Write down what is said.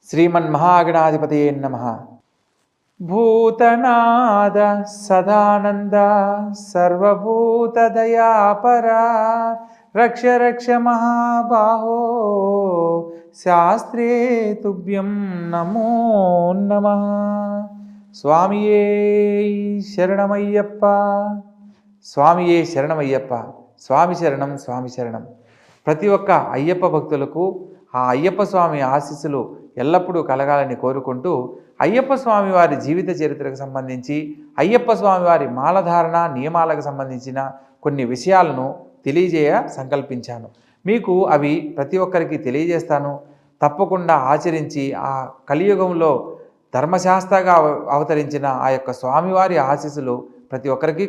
శ్రీమన్మహాగణాధిపతయే నమః. భూతనాద సదానంద సర్వభూతదయాపరా రక్ష రక్ష మహాబాహో శాస్త్రే తుభ్యం నమో నమః. స్వామియే శరణమయ్యప్ప, స్వామియే శరణమయ్యప్ప. స్వామి శరణం, స్వామి శరణం. ప్రతి ఒక్క అయ్యప్ప భక్తులకు ఆ అయ్యప్ప స్వామి ఆశీస్సులు ఎల్లప్పుడూ కలగాలని కోరుకుంటూ, అయ్యప్ప స్వామి వారి జీవిత చరిత్రకు సంబంధించి, అయ్యప్ప స్వామి వారి మాలధారణ నియమాలకు సంబంధించిన కొన్ని విషయాలను తెలియజేయ సంకల్పించాను. మీకు అవి ప్రతి ఒక్కరికి తెలియజేస్తాను. తప్పకుండా ఆచరించి ఆ కలియుగంలో ధర్మశాస్త్రగా అవతరించిన ఆ యొక్క స్వామివారి ఆశీస్సులు ప్రతి ఒక్కరికి